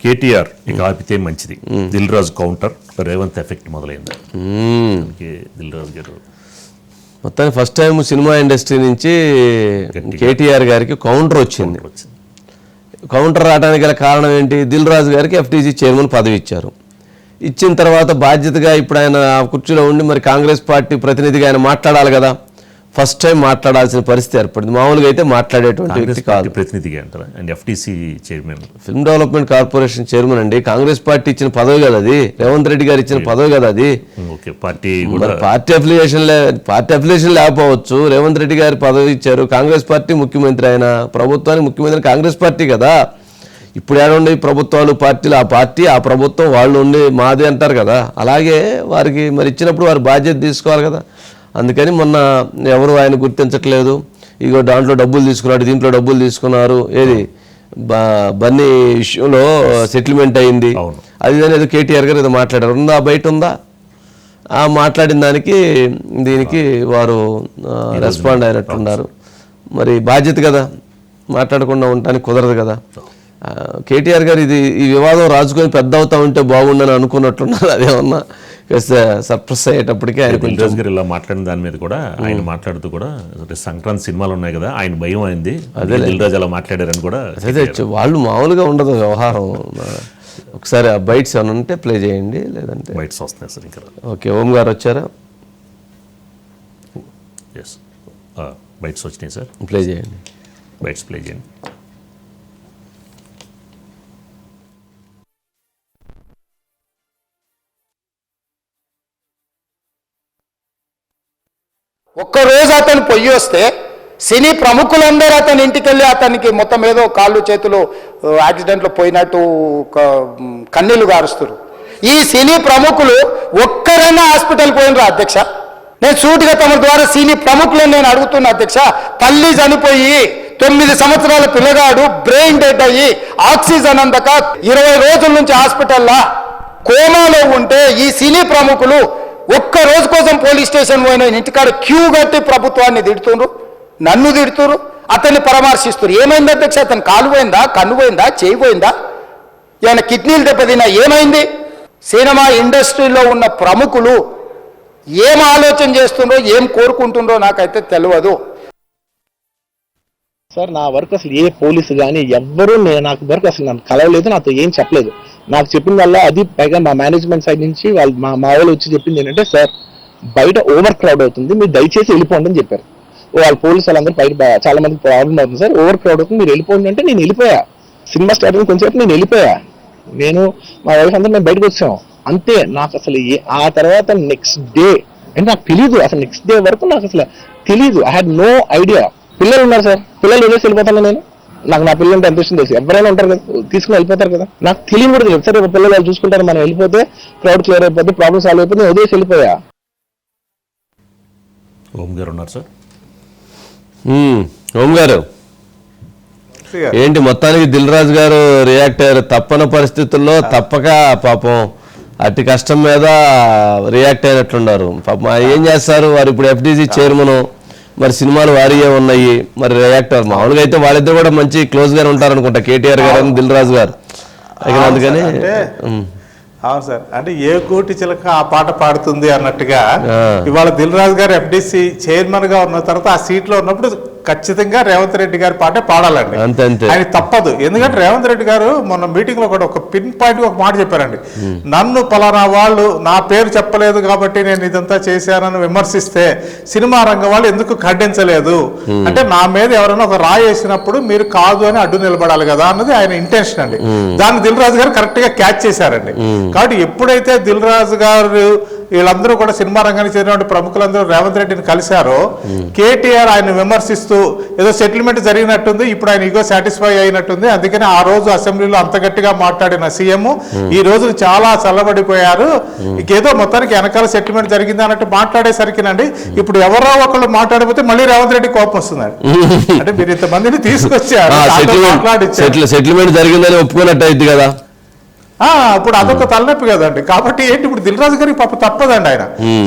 కేటీఆర్ ఇక ఆపితే మంచిది, దిల్ రాజు కౌంటర్, రేవంత్ ఎఫెక్ట్ మొదలైంది. దిల్ రాజు గారు మొత్తానికి ఫస్ట్ టైం సినిమా ఇండస్ట్రీ నుంచి కేటీఆర్ గారికి కౌంటర్ వచ్చింది. కౌంటర్ రావడానికి గల కారణం ఏంటి? దిల్ రాజు గారికి ఎఫ్టీసీ చైర్మన్ పదవి ఇచ్చారు. ఇచ్చిన తర్వాత బాధ్యతగా ఇప్పుడు ఆయన కుర్చీలో ఉండి మరి కాంగ్రెస్ పార్టీ ప్రతినిధిగా ఆయన మాట్లాడాలి కదా. ఫస్ట్ టైం మాట్లాడాల్సిన పరిస్థితి ఏర్పడింది. మామూలుగా అయితే మాట్లాడేటువంటి వ్యక్తి కాదు. ప్రతినిధిగా అంటారా? And FTC chairman, film development corporation chairman అండి. కాంగ్రెస్ పార్టీ ఇచ్చిన పదవి కదా అది, రేవంత్ రెడ్డి గారు ఇచ్చిన పదవి కదా అది. పార్టీ అఫిలియేషన్ లేకపోవచ్చు, రేవంత్ రెడ్డి గారి పదవి ఇచ్చారు. కాంగ్రెస్ పార్టీ ముఖ్యమంత్రి, ఆయన ప్రభుత్వానికి ముఖ్యమంత్రి కాంగ్రెస్ పార్టీ కదా. ఇప్పుడు ఏడుండే ప్రభుత్వాలు పార్టీలు, ఆ పార్టీ ఆ ప్రభుత్వం వాళ్ళు ఉండి మాది అంటారు కదా. అలాగే వారికి మరి ఇచ్చినప్పుడు వారి బాధ్యత తీసుకోవాలి కదా. అందుకని మొన్న ఎవరు ఆయన గుర్తించట్లేదు, ఇగో దాంట్లో డబ్బులు తీసుకున్నాడు, దీంట్లో డబ్బులు తీసుకున్నారు, ఏది బన్నీ ఇష్యూలో సెటిల్మెంట్ అయింది అది ఏదో కేటీఆర్ గారు ఏదో మాట్లాడారు. ఉందా బయట ఉందా? ఆ మాట్లాడిన దానికి దీనికి వారు రెస్పాండ్ అయినట్టున్నారు. మరి బాధ్యత కదా, మాట్లాడకుండా ఉండటానికి కుదరదు కదా. కేటీఆర్ గారు ఈ వివాదం రాజుకొని పెద్ద అవుతా ఉంటే బాగుండని అనుకున్నట్టున్నారు. అదేమన్నా సర్ప్రైజ్ అయ్యేటప్పటికే ఆయన దిల్ గారు ఇలా మాట్లాడిన దాని మీద కూడా ఆయన మాట్లాడుతూ కూడా సంక్రాంతి సినిమాలు ఉన్నాయి కదా, ఆయన భయం అయింది, అదే దిల్ రాజు అలా మాట్లాడారని కూడా. అదే వాళ్ళు మామూలుగా ఉండదు వ్యవహారం. ఒకసారి ఆ బైట్స్ ఏమైనా ఉంటే ప్లే చేయండి, లేదంటే బైట్స్ వస్తున్నాయి సార్ ఇంకా. ఓకే, ఓం గారు వచ్చారా? ఎస్, బైట్స్ వచ్చినాయి సార్, ప్లే చేయండి. బైట్స్ ప్లే చేయండి. ఒక్కరోజు అతను పొయ్యి వస్తే సినీ ప్రముఖులందరూ అతని ఇంటికి వెళ్ళి అతనికి మొత్తం ఏదో కాళ్ళు చేతులు యాక్సిడెంట్లో పోయినట్టు కన్నీళ్లు గారుస్తారు. ఈ సినీ ప్రముఖులు ఒక్కరైనా హాస్పిటల్ పోయినరా అధ్యక్ష? నేను సూటిగా తమ ద్వారా సినీ ప్రముఖులను నేను అడుగుతున్నా అధ్యక్ష. తల్లి చనిపోయి 9 సంవత్సరాల పిల్లగాడు బ్రెయిన్ డెడ్ అయ్యి ఆక్సిజన్ అందక 20 రోజుల నుంచి హాస్పిటల్లో కోమాలో ఉంటే ఈ సినీ ప్రముఖులు ఒక్క రోజు కోసం పోలీస్ స్టేషన్ పోయిన ఇంటికాడ క్యూ కట్టి ప్రభుత్వాన్ని తిడుతున్నారు, నన్ను తిడుతున్నారు, అతన్ని పరామర్శిస్తున్నారు. ఏమైంది అధ్యక్ష? అతను కాలు పోయిందా, కన్ను పోయిందా, చేయి పోయిందా, ఏమైనా కిడ్నీలు దెబ్బతిన్నా, ఏమైంది? సినిమా ఇండస్ట్రీలో ఉన్న ప్రముఖులు ఏం ఆలోచన చేస్తుండ్రో, ఏం కోరుకుంటుండ్రో నాకైతే తెలియదు. సార్ నా వరకు అసలు ఏ పోలీసు కానీ ఎవ్వరూ నాకు వరకు అసలు నన్ను కలవలేదు, నాతో ఏం చెప్పలేదు. నాకు చెప్పిందల్లా అది పైగా మా మేనేజ్మెంట్ సైడ్ నుంచి వాళ్ళు మా వాళ్ళు వచ్చి చెప్పింది ఏంటంటే, సార్ బయట ఓవర్ క్రౌడ్ అవుతుంది, మీరు దయచేసి వెళ్ళిపోండి అని చెప్పారు. వాళ్ళు పోలీసు వాళ్ళందరూ బయట చాలా మందికి ప్రాబ్లం అవుతుంది సార్, ఓవర్ క్రౌడ్ అవుతుంది, మీరు వెళ్ళిపోండి అంటే నేను వెళ్ళిపోయా. సినిమా స్టార్ట్ అయిన కొంచెం నేను వెళ్ళిపోయా. నేను మా వైఫ్ అందరూ మేము బయటకు వచ్చాం అంతే. నాకు అసలు ఆ తర్వాత నెక్స్ట్ డే అంటే నాకు తెలీదు, అసలు నెక్స్ట్ డే వరకు నాకు అసలు తెలీదు. I had no idea. పిల్లలు ఉన్నారు సార్, పిల్లలు వదిలేసి వెళ్ళిపోతాను నేను. నాకు నా పిల్లలు అంటే ఎంత ఇష్టం తెలుసు, ఎవరైనా ఉంటారు కదా తీసుకుని వెళ్ళిపోతారు కదా. నాకు తెలియని కూడా తెలియదు. సరే పిల్లలు వాళ్ళు చూసుకుంటారు, మనం వెళ్ళిపోతే క్రౌడ్ క్లియర్ అయిపోతే ప్రాబ్లమ్ సాల్వ్ అయిపోతే నేను వదిలేసి వెళ్ళిపోయా. ఓం గారు ఉన్నారు సార్. ఓం గారు ఏంటి మొత్తానికి దిల్ రాజు గారు రియాక్ట్ అయ్యారు. తప్పని పరిస్థితుల్లో తప్పక పాపం అతి కష్టం మీద రియాక్ట్ అయినట్లున్నారు. పాపం ఏం చేస్తారు వారు? ఇప్పుడు ఎఫ్టీసీ చైర్మన్, మరి సినిమాలు వారియే ఉన్నాయి, మరి రియాక్ట్ అవ్వరు. మామూలుగా అయితే వాళ్ళిద్దరు కూడా మంచి క్లోజ్ గానే ఉంటారు అనుకుంటా, కేటీఆర్ గారు దిల్ రాజు గారు. అందుకని అవును సార్, అంటే ఏ కోటి చిలక ఆ పాట పాడుతుంది అన్నట్టుగా ఇవాళ దిల్ రాజు గారు ఎఫ్డీసీ చైర్మన్ గా ఉన్న తర్వాత ఆ సీట్ లో ఉన్నప్పుడు ఖచ్చితంగా రేవంత్ రెడ్డి గారి పాటే పాడాలండి. ఆయన తప్పదు. ఎందుకంటే రేవంత్ రెడ్డి గారు మొన్న మీటింగ్ లో కూడా ఒక పిన్ పాయింట్ ఒక మాట చెప్పారండి. నన్ను పలానా వాళ్ళు నా పేరు చెప్పలేదు కాబట్టి నేను ఇదంతా చేశానని విమర్శిస్తే సినిమా రంగం వాళ్ళు ఎందుకు ఖండించలేదు అంటే, నా మీద ఎవరైనా ఒక రాయి వేసినప్పుడు మీరు కాదు అని అడ్డు నిలబడాలి కదా అన్నది ఆయన ఇంటెన్షన్ అండి. దాన్ని దిల్ రాజు గారు కరెక్ట్ గా క్యాచ్ చేశారండి. కాబట్టి ఎప్పుడైతే దిల్ రాజు గారు వీళ్ళందరూ కూడా సినిమా రంగానికి చెందిన ప్రముఖులందరూ రేవంత్ రెడ్డిని కలిశారో, కేటీఆర్ ఆయన విమర్శిస్తూ ఏదో సెటిల్మెంట్ జరిగినట్టుంది, ఇప్పుడు ఆయన ఇగో సాటిస్ఫై అయినట్టుంది, అందుకని ఆ రోజు అసెంబ్లీలో అంత గట్టిగా మాట్లాడిన సీఎం ఈ రోజు చాలా చల్లబడిపోయారు, ఇంకేదో మొత్తానికి వెనకాల సెటిల్మెంట్ జరిగింది అన్నట్టు మాట్లాడేసరికినండి ఇప్పుడు ఎవరో ఒకళ్ళు మాట్లాడిపోతే మళ్ళీ రేవంత్ రెడ్డి కోపం వస్తుందండి. అంటే మీరు ఇంతమందిని తీసుకొచ్చారు, సెటిల్మెంట్ జరిగిందని ఒప్పుకున్నట్టు అయింది కదా. ఇప్పుడు అదొక తలనొప్పి కదండి. కాబట్టి ఏంటి ఇప్పుడు దిల్ రాజు గారికి పాప తప్పదండి. ఆయన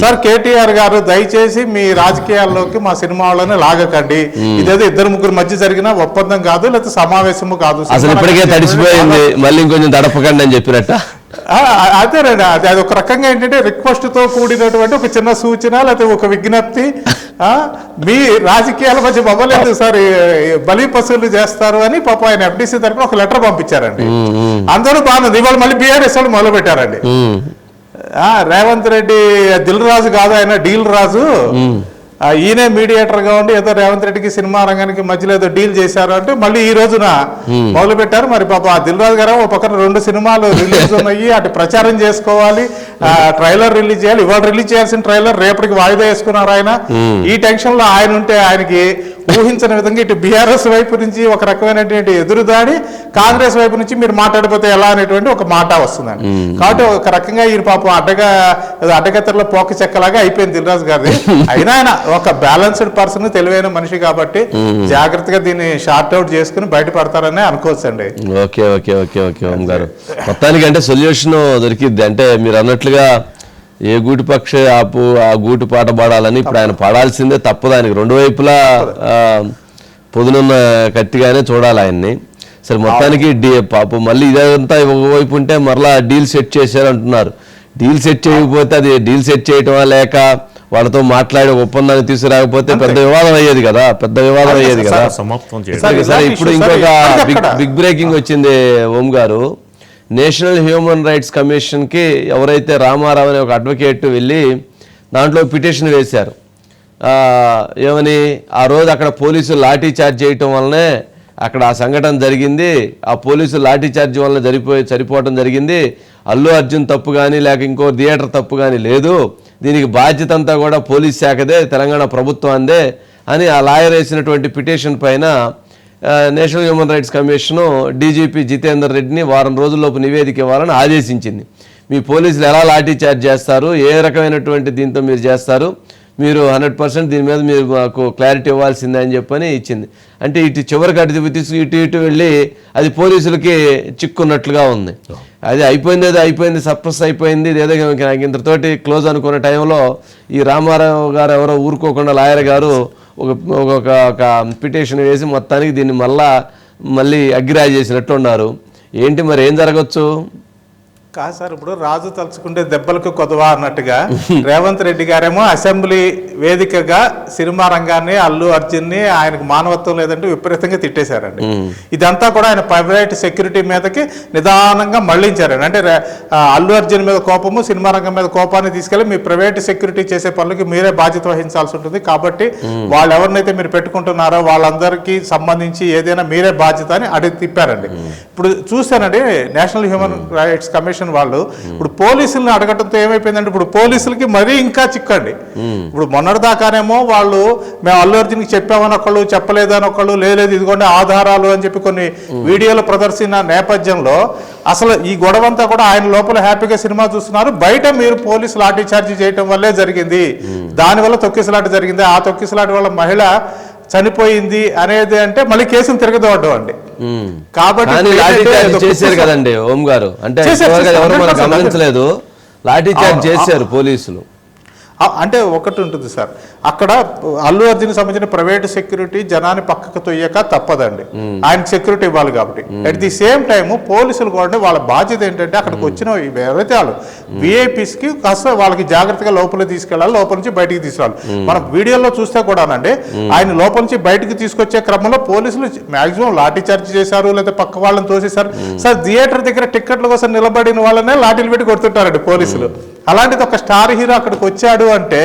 సార్ కేటీఆర్ గారు దయచేసి మీ రాజకీయాల్లోకి మా సినిమా వాళ్ళని లాగకండి, ఇదేదో ఇద్దరు ముగ్గురు మధ్య జరిగిన ఒప్పందం కాదు, లేకపోతే సమావేశము కాదు, అసలు ఇప్పటికే తడిసిపోయింది, మళ్ళీ ఇంకొంచెం తడపకండి అని చెప్పినట్ట. అదేనండి, అది ఒక రకంగా ఏంటంటే రిక్వెస్ట్ తో కూడినటువంటి ఒక చిన్న సూచన లేకపోతే ఒక విజ్ఞప్తి. మీ రాజకీయాల మధ్య బొమ్మలేదు సార్, బలి పశువులు చేస్తారు అని పాప ఆయన ఎఫ్డీసీ తరఫున ఒక లెటర్ పంపించారండి. అందరూ బాగుంది. ఇవాళ మళ్ళీ బీఆర్ఎస్ వాళ్ళు మొదలు పెట్టారండి. రేవంత్ రెడ్డి దిల్ రాజు కాదు, ఆయన డీల్ రాజు, ఈయనే మీడియేటర్ గా ఉండి ఏదో రేవంత్ రెడ్డికి సినిమా రంగానికి మధ్యలో ఏదో డీల్ చేశారు అంటే మళ్ళీ ఈ రోజున మొదలు పెట్టారు. మరి పాప దిల్ రాజు గారు ఒక పక్కన 2 సినిమాలు రిలీజ్ ఉన్నాయి, అటు ప్రచారం చేసుకోవాలి, ట్రైలర్ రిలీజ్ చేయాలి. ఇవాళ రిలీజ్ చేయాల్సిన ట్రైలర్ రేపటికి వాయిదా వేసుకున్నారు ఆయన. ఈ టెన్షన్ లో ఆయన ఉంటే ఆయనకి ఊహించని విధంగా ఇటు బీఆర్ఎస్ వైపు నుంచి ఒక రకమైనటువంటి ఎదురుదాడి, కాంగ్రెస్ వైపు నుంచి మీరు మాట్లాడిపోతే ఎలా అనేటువంటి ఒక మాట వస్తుందండి. కాబట్టి ఒక రకంగా ఈయన పాపం అడ్డగత్తరలో పోక చెక్కలాగా అయిపోయింది దిల్ రాజు గారిది. అయినా ఆయన ఒక బ్యాలెన్స్డ్ పర్సన్, తెలివైన మనిషి కాబట్టి జాగ్రత్తగా దీన్ని షార్ట్ అవుట్ చేసుకుని బయటపడతారని అనుకోవచ్చండి. ఓకే ఓకే ఓకే ఓకే ఓం గారు, మొత్తానికి అంటే సొల్యూషన్ దొరికిద్ది. అంటే మీరు అన్నట్లుగా ఏ గూటి పక్ష ఆపు ఆ గూటి పాట పాడాలని ఇప్పుడు ఆయన పాడాల్సిందే, తప్పదు. ఆయనకి 2 వైపులా పొదునున్న కత్తిగానే చూడాలి ఆయన్ని. సరే మొత్తానికి పాపం మళ్ళీ ఇదంతా ఒకవైపు ఉంటే మరలా డీల్ సెట్ చేశారు అంటున్నారు. డీల్ సెట్ చేయకపోతే అది డీల్ సెట్ చేయటమా లేక వాళ్ళతో మాట్లాడి ఒప్పందాన్ని తీసుకురాకపోతే పెద్ద వివాదం అయ్యేది కదా, సరే ఇప్పుడు ఇంకొక బిగ్ బ్రేకింగ్ వచ్చింది ఓం గారు. నేషనల్ హ్యూమన్ రైట్స్ కమిషన్కి ఎవరైతే రామారావు అనే ఒక అడ్వకేట్ వెళ్ళి దాంట్లో పిటిషన్ వేశారు. ఏమని, ఆ రోజు అక్కడ పోలీసులు లాఠీ చార్జ్ చేయటం వల్లనే అక్కడ ఆ సంఘటన జరిగింది, ఆ పోలీసులు లాఠీ చార్జ్ వల్ల చనిపోవడం జరిగింది, అల్లు అర్జున్ తప్పు కానీ లేక ఇంకో థియేటర్ తప్పు కానీ లేదు, దీనికి బాధ్యత అంతా కూడా పోలీస్ శాఖదే, తెలంగాణ ప్రభుత్వాందే అని ఆ లాయర్ వేసినటువంటి పిటిషన్ పైన National Human Rights Commission DGP Jitender రెడ్డిని వారం రోజుల్లోపు నివేదిక ఇవ్వాలని ఆదేశించింది. మీ పోలీసులు ఎలా లాఠీ చార్జ్ చేస్తారు, ఏ రకమైనటువంటి దీంతో మీరు చేస్తారు, మీరు 100% దీని మీద మీరు మాకు క్లారిటీ ఇవ్వాల్సిందే అని చెప్పని ఇచ్చింది. అంటే ఇటు చివరికి అటు తీసుకు ఇటు వెళ్ళి అది పోలీసులకి చిక్కున్నట్లుగా ఉంది. అది అయిపోయింది, సప్రెస్ అయిపోయింది, ఏదో ఇంతతోటి క్లోజ్ అనుకున్న టైంలో ఈ రామారావు గారు ఎవరో ఊరుకోకుండా లాయర్ గారు ఒక పిటిషన్ వేసి మొత్తానికి దీన్ని మళ్ళీ అగ్గిరాయి చేసినట్టు ఉన్నారు. ఏంటి మరి ఏం జరగచ్చు? కాదు సార్, ఇప్పుడు రాజు తలుచుకుంటే దెబ్బలకు కొదవా అన్నట్టుగా రేవంత్ రెడ్డి గారేమో అసెంబ్లీ వేదికగా సినిమా రంగాన్ని, అల్లు అర్జున్ని, ఆయనకు మానవత్వం లేదంటే విపరీతంగా తిట్టేశారండి. ఇదంతా కూడా ఆయన ప్రైవేట్ సెక్యూరిటీ మీదకి నిదానంగా మళ్లించారండి. అంటే అల్లు అర్జున్ మీద కోపము, సినిమా రంగం మీద కోపాన్ని తీసుకెళ్లి మీ ప్రైవేట్ సెక్యూరిటీ చేసే పనులకి మీరే బాధ్యత వహించాల్సి ఉంటుంది, కాబట్టి వాళ్ళు ఎవరినైతే మీరు పెట్టుకుంటున్నారో వాళ్ళందరికీ సంబంధించి ఏదైనా మీరే బాధ్యత అని అడిగి తిప్పారండి. ఇప్పుడు చూశానండి, నేషనల్ హ్యూమన్ రైట్స్ కమిషన్ వాళ్ళు ఇప్పుడు పోలీసులను అడగటంతో ఏమైపోయిందంటే ఇప్పుడు పోలీసులకి మరీ ఇంకా చిక్కండి. ఇప్పుడు మొన్నటిదాకానేమో వాళ్ళు మేము అల్లు అర్జున్కి చెప్పామని ఒకళ్ళు, చెప్పలేదని ఒకళ్ళు, లేదు ఇదిగోండి ఆధారాలు అని చెప్పి కొన్ని వీడియోలు ప్రదర్శించిన నేపథ్యంలో అసలు ఈ గొడవంతా కూడా ఆయన లోపల హ్యాపీగా సినిమా చూస్తున్నారు, బయట మీరు పోలీసు లాఠీ చార్జీ చేయటం వల్లే జరిగింది, దానివల్ల తొక్కిసలాట జరిగింది, ఆ తొక్కిసలాట వల్ల మహిళ చనిపోయింది అనేది అంటే మళ్ళీ కేసును తిరగదోవడం అండి. కాబట్టి చేశారు కదండి ఓం గారు, అంటే ఎవరు మనం గమనించలేదు, లాఠీ చార్జ్ చేశారు పోలీసులు. అంటే ఒకటి ఉంటుంది సార్, అక్కడ అల్లు అర్జున్ సంబంధించిన ప్రైవేట్ సెక్యూరిటీ జనాన్ని పక్కకు తొయ్యక తప్పదండి, ఆయనకు సెక్యూరిటీ ఇవ్వాలి కాబట్టి. అట్ ది సేమ్ టైమ్ పోలీసులు కూడా వాళ్ళ బాధ్యత ఏంటంటే అక్కడికి వచ్చిన ఎవరైతే వాళ్ళు విఐపీస్కి కాస్త వాళ్ళకి జాగ్రత్తగా లోపలికి తీసుకెళ్ళాలి, లోపల నుంచి బయటికి తీసుకురావాలి. మనం వీడియోలో చూస్తే కూడానండి ఆయన లోపల నుంచి బయటికి తీసుకొచ్చే క్రమంలో పోలీసులు మాక్సిమం లాఠీ చార్జ్ చేశారు, లేదా పక్క వాళ్ళని తోసేశారు. సార్ థియేటర్ దగ్గర టిక్కెట్ల కోసం నిలబడిన వాళ్ళనే లాఠీలు పెట్టి కొడుతుంటారండి పోలీసులు. అలాంటిది ఒక స్టార్ హీరో అక్కడికి వచ్చాడు అంటే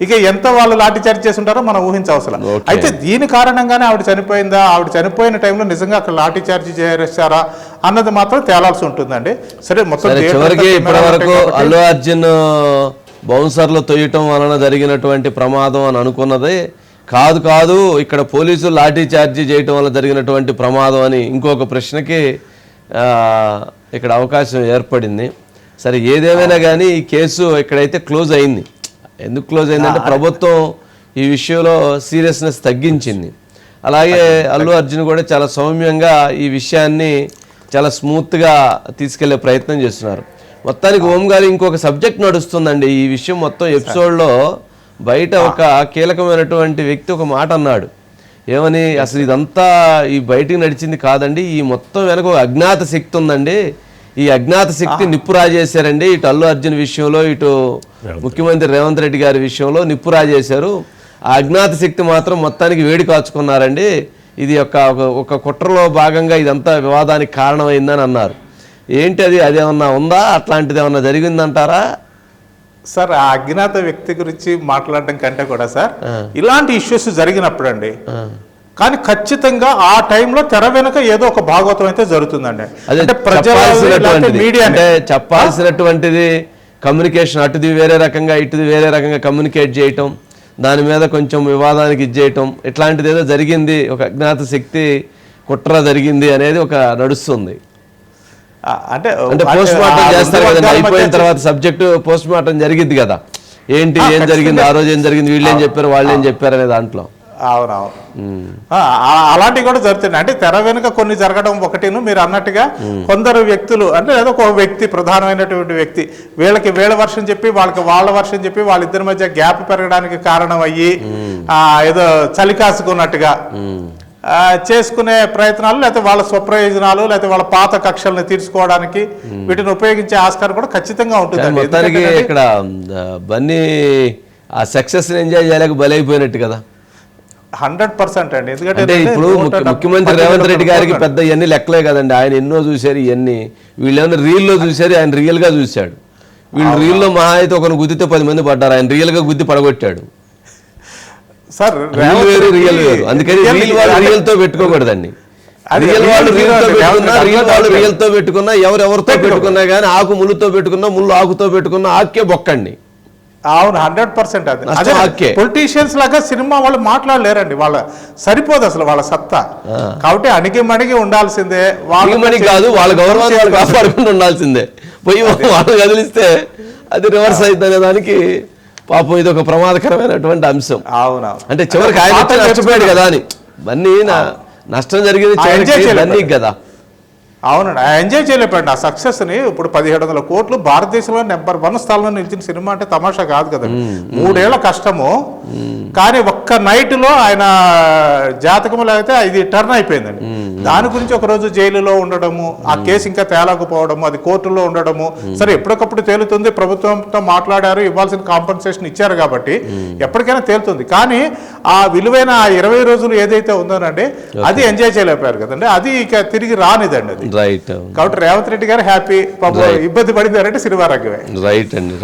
ఇక ఎంత వాళ్ళు లాఠీ చార్జ్ చేస్తుంటారో మనం ఊహించవసరం. అయితే దీని కారణంగానే ఆవిడ చనిపోయిందా, ఆవిడ చనిపోయిన టైంలో నిజంగా అక్కడ లాఠీ చార్జ్ చేశారా అన్నది మాత్రం తేలాల్సి ఉంటుందండి. సరే మొత్తం చివరికి ఇప్పటి వరకు అల్లు అర్జున్ బౌన్సర్లు తొయ్యటం వలన జరిగినటువంటి ప్రమాదం అని అనుకున్నది కాదు, ఇక్కడ పోలీసులు లాఠీ చార్జీ చేయటం వల్ల జరిగినటువంటి ప్రమాదం అని ఇంకొక ప్రశ్నకి ఇక్కడ అవకాశం ఏర్పడింది. సరే ఏదేమైనా కానీ ఈ కేసు ఇక్కడైతే క్లోజ్ అయింది. ఎందుకు క్లోజ్ అయిందంటే ప్రభుత్వం ఈ విషయంలో సీరియస్నెస్ తగ్గించింది. అలాగే అల్లు అర్జున్ కూడా చాలా సౌమ్యంగా ఈ విషయాన్ని చాలా స్మూత్గా తీసుకెళ్లే ప్రయత్నం చేస్తున్నారు. మొత్తానికి ఓం గారు ఇంకొక సబ్జెక్ట్ నడుస్తుందండి ఈ విషయం మొత్తం ఎపిసోడ్లో. బయట ఒక కీలకమైనటువంటి వ్యక్తి ఒక మాట అన్నాడు, ఏమని, అసలు ఇదంతా ఈ బయటికి నడిచింది కాదండి, ఈ మొత్తం వెనక ఒక అజ్ఞాత శక్తి ఉందండి, ఈ అజ్ఞాత శక్తి నిప్పు రాజేశారండి, ఇటు అల్లు అర్జున్ విషయంలో ఇటు ముఖ్యమంత్రి రేవంత్ రెడ్డి గారి విషయంలో నిప్పు రాజేశారు, ఆ అజ్ఞాత శక్తి మాత్రం మొత్తానికి వేడి కాచుకున్నారండి, ఇది ఒక కుట్రలో భాగంగా ఇదంతా వివాదానికి కారణమైందని అన్నారు. ఏంటి అది, అదేమన్నా ఉందా, అట్లాంటిది ఏమన్నా జరిగిందంటారా? సార్ ఆ అజ్ఞాత వ్యక్తి గురించి మాట్లాడడం కంటే కూడా సార్ ఇలాంటి ఇష్యూస్ జరిగినప్పుడు అండి, కానీ ఖచ్చితంగా ఆ టైంలో తెర వెనుక ఏదో ఒక భాగవతం అయితే జరుగుతుందండి. అంటే చెప్పాల్సినటువంటిది కమ్యూనికేషన్, అటుది వేరే రకంగా ఇటుది వేరే రకంగా కమ్యూనికేట్ చేయటం, దాని మీద కొంచెం వివాదానికి ఇచ్చేయటం, ఇట్లాంటిది ఏదో జరిగింది, ఒక అజ్ఞాత శక్తి కుట్ర జరిగింది అనేది ఒక నడుస్తుంది. అంటే పోస్ట్ మార్టం చేస్తారు కదండి, అయిపోయిన తర్వాత సబ్జెక్టు పోస్ట్ మార్టం జరిగింది కదా, ఏంటి ఏం జరిగింది, ఆ రోజు ఏం జరిగింది, వీళ్ళు ఏం చెప్పారు వాళ్ళు ఏం చెప్పారు అనే దాంట్లో. అవునవును, అలాంటివి కూడా జరుగుతున్నాయి. అంటే తెర వెనుక కొన్ని జరగడం ఒకటిను, మీరు అన్నట్టుగా కొందరు వ్యక్తులు, అంటే ఏదో ఒక వ్యక్తి, ప్రధానమైనటువంటి వ్యక్తి, వీళ్ళకి వీళ్ళ వర్షం చెప్పి వాళ్ళకి వాళ్ళ వర్షం చెప్పి వాళ్ళిద్దరి మధ్య గ్యాప్ పెరగడానికి కారణం అయ్యి ఏదో చలి కాసుకున్నట్టుగా చేసుకునే ప్రయత్నాలు, లేకపోతే వాళ్ళ స్వప్రయోజనాలు, లేకపోతే వాళ్ళ పాత కక్షల్ని తీర్చుకోవడానికి వీటిని ఉపయోగించే ఆస్కారం కూడా ఖచ్చితంగా ఉంటుంది. మొత్తానికి ఇక్కడ బన్నీ ఆ సక్సెస్ ఎంజాయ్ చేయలేక బలైపోయినట్టు కదా. 100% అండి. ఎందుకంటే ఇప్పుడు ముఖ్యమంత్రి రేవంత్ రెడ్డి గారికి పెద్ద ఇవన్నీ లెక్కలే కదండి, ఆయన ఎన్నో చూశారు ఇవన్నీ, వీళ్ళు ఏమైనా రీల్లో చూశారు, ఆయన రియల్ గా చూశాడు. వీళ్ళు రీల్లో మహా అయితే ఒకరిని గుద్దితే 10 మంది పడ్డారు, ఆయన రియల్ గా గుద్ది పడగొట్టాడు. సార్ రియల్ వేరు రియల్ వేరు, అందుకని రియల్ వాళ్ళు రియల్ తో పెట్టుకోకూడదండి. రియల్ వాళ్ళు రియల్ తో పెట్టుకున్నా, ఎవరెవరితో పెట్టుకున్నా కానీ, ఆకు ముళ్ళుతో పెట్టుకున్నా, ముళ్ళు ఆకుతో పెట్టుకున్నా ఆకే బొక్కండి. అవును, 100% అది. పొలిటీషియన్స్ లాగా సినిమా వాళ్ళు మాట్లాడలేరండి, వాళ్ళ సరిపోదు అసలు వాళ్ళ సత్తా. కాబట్టి అణిగి ఉండాల్సిందే, వాళ్ళకి కాదు, వాళ్ళ గౌరవాన్ని వాళ్ళు కాపాడుకుంటూ ఉండాల్సిందే. పోయి వాళ్ళు కదిలిస్తే అది రివర్స్ అవుతుంది అనే దానికి పాపం ఇది ఒక ప్రమాదకరమైనటువంటి అంశం. అవునా, అంటే చివరికి ఆయన నష్టపోయాడు కదా అని, బన్నీ నష్టం జరిగింది బన్నీ కదా. అవునండి, ఎంజాయ్ చేయలేపండి ఆ సక్సెస్ని. ఇప్పుడు 1700 కోట్లు భారతదేశంలో నెంబర్ 1 స్థానంలో నిలిచిన సినిమా అంటే తమాషా కాదు కదండి. 3 ఏళ్ల కష్టము, కానీ ఒక్క నైట్లో ఆయన జాతకంలో అయితే ఇది టర్న్ అయిపోయిందండి. దాని గురించి ఒకరోజు జైలులో ఉండడము, ఆ కేసు ఇంకా తేలకపోవడము, అది కోర్టులో ఉండడము. సరే ఎప్పటికప్పుడు తేలుతుంది, ప్రభుత్వంతో మాట్లాడారు, ఇవ్వాల్సిన కాంపన్సేషన్ ఇచ్చారు కాబట్టి ఎప్పటికైనా తేలుతుంది. కానీ ఆ విలువైన 20 రోజులు ఏదైతే ఉందోనండి, అది ఎంజాయ్ చేయలేకపోయారు కదండి, అది ఇక తిరిగి రానిదండి అది. రైట్. కాబట్టి రేవంత్ రెడ్డి గారు హ్యాపీ, ఇబ్బంది పడిందారంటే సినిమా రంగమే. రైట్ అండి.